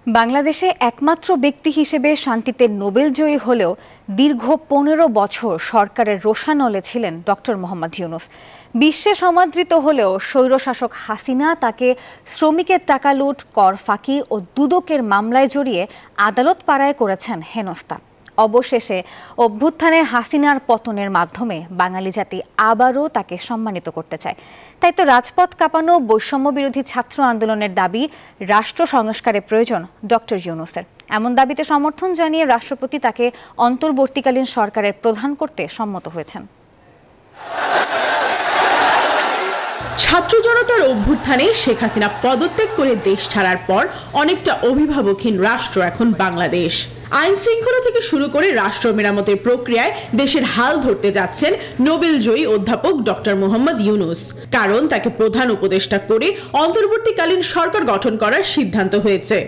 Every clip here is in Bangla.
বাংলাদেশে একমাত্র ব্যক্তি হিসেবে শান্তিতে নোবেল জয়ী হলেও দীর্ঘ ১৫ বছর সরকারের রোষানলে ছিলেন ডক্টর মোহাম্মদ ইউনূস। বিশ্বে সমাদৃত হলেও স্বৈরশাসক হাসিনা তাকে শ্রমিকের টাকা লুট, কর ফাঁকি ও দুদকের মামলায় জড়িয়ে আদালত পাড়ায় করেছেন হেনস্থা। অবশেষে অভ্যুত্থানে হাসিনার পতনের মাধ্যমে বাঙালি জাতি আবারও তাকে সম্মানিত করতে চায়। তাই তো রাজপথ কাঁপানো বৈষম্য বিরোধী ছাত্র আন্দোলনের দাবি রাষ্ট্র সংস্কারের প্রয়োজন ডক্টর ইউনূসের। এমন দাবিতে সমর্থন জানিয়ে রাষ্ট্রপতি তাকে অন্তর্বর্তীকালীন সরকারের প্রধান করতে সম্মত হয়েছেন। ছাত্র জনতার অভ্যুত্থানে শেখ হাসিনা পদত্যাগ করে দেশ ছাড়ার পর অনেকটা অভিভাবকহীন রাষ্ট্র এখন বাংলাদেশ। আইন শৃঙ্খলা থেকে শুরু করে রাষ্ট্র মেরামতের প্রক্রিয়ায় দেশের হাল ধরতে যাচ্ছেন নোবেল জয়ী অধ্যাপক ডক্টর মোহাম্মদ ইউনূস। কারণ তাকে প্রধান উপদেষ্টা করে অন্তর্বর্তীকালীন সরকার গঠন করার সিদ্ধান্ত হয়েছে।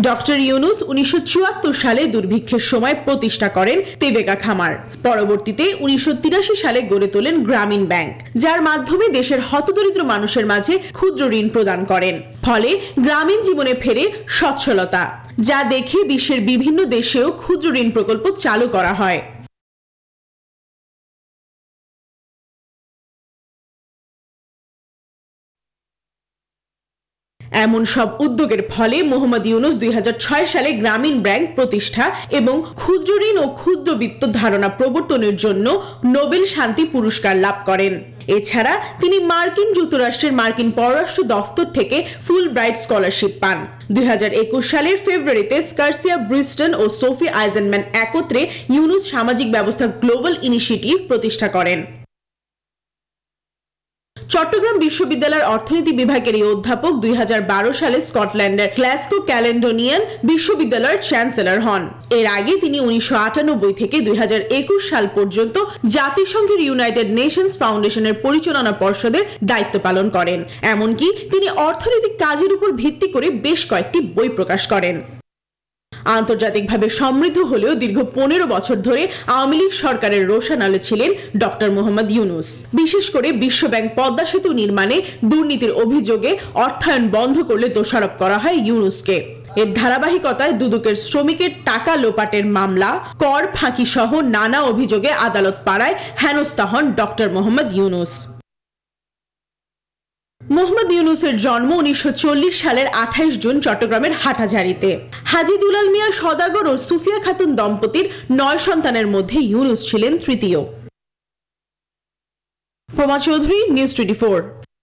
ডক্টর ইউনূস ১৯৭৪ সালে দুর্ভিক্ষের সময় প্রতিষ্ঠা করেন তেবেকা খামার। পরবর্তীতে ১৯৮৩ সালে গড়ে তোলেন গ্রামীণ ব্যাংক, যার মাধ্যমে দেশের হতদরিদ্র মানুষের মাঝে ক্ষুদ্র ঋণ প্রদান করেন। ফলে গ্রামীণ জীবনে ফেরে সচ্ছলতা, যা দেখে বিশ্বের বিভিন্ন দেশেও ক্ষুদ্র ঋণ প্রকল্প চালু করা হয়। এমন সব উদ্যোগের ফলে মোহাম্মদ ইউনূস ২০০৬ সালে গ্রামীণ ব্যাংক প্রতিষ্ঠা এবং ক্ষুদ্র ঋণ ও ক্ষুদ্রবিত্ত ধারণা প্রবর্তনের জন্য নোবেল শান্তি পুরস্কার লাভ করেন। এছাড়া তিনি মার্কিন যুক্তরাষ্ট্রের মার্কিন পররাষ্ট্র দফতর থেকে ফুল ব্রাইট স্কলারশিপ পান। ২০২১ সালের ফেব্রুয়ারিতে স্কারসিয়া ব্রিস্টন ও সোফি আইজেনম্যান একত্রে ইউনূস সামাজিক ব্যবস্থা গ্লোবাল ইনিশিয়েটিভ প্রতিষ্ঠা করেন। চট্টগ্রাম বিশ্ববিদ্যালয়ের অর্থনীতি বিভাগের এই অধ্যাপক ২০১২ সালে স্কটল্যান্ডের গ্লাসগো ক্যালেডোনিয়ান বিশ্ববিদ্যালয়ের চ্যান্সেলর হন। এর আগে তিনি ১৯৯৮ থেকে ২০২১ সাল পর্যন্ত জাতিসংঘের ইউনাইটেড নেশনস ফাউন্ডেশনের পরিচালনা পর্ষদের দায়িত্ব পালন করেন। এমনকি তিনি অর্থনৈতিক কাজের উপর ভিত্তি করে বেশ কয়েকটি বই প্রকাশ করেন। আন্তর্জাতিকভাবে সমৃদ্ধ হলেও দীর্ঘ ১৫ বছর ধরে আওয়ামী লীগ সরকারের রোষানলে ছিলেন ডক্টর মোহাম্মদ ইউনূস। বিশেষ করে বিশ্বব্যাংক পদ্মা সেতু নির্মাণে দুর্নীতির অভিযোগে অর্থায়ন বন্ধ করলে দোষারোপ করা হয় ইউনূসকে। এর ধারাবাহিকতায় দুদকের শ্রমিকের টাকা লোপাটের মামলা, কর ফাঁকি সহ নানা অভিযোগে আদালত পাড়ায় হেনস্থা হন ডক্টর মোহাম্মদ ইউনূস। মোহাম্মদ ইউনূসের জন্ম ১৯৪০ সালের ২৮ জুন চট্টগ্রামের হাটহাজারীতে। হাজী দুলাল মিয়া সওদাগর ও সুফিয়া খাতুন দম্পতির ৯ সন্তানের মধ্যে ইউনূস ছিলেন তৃতীয়। প্রমা চৌধুরী, নিউজ 24।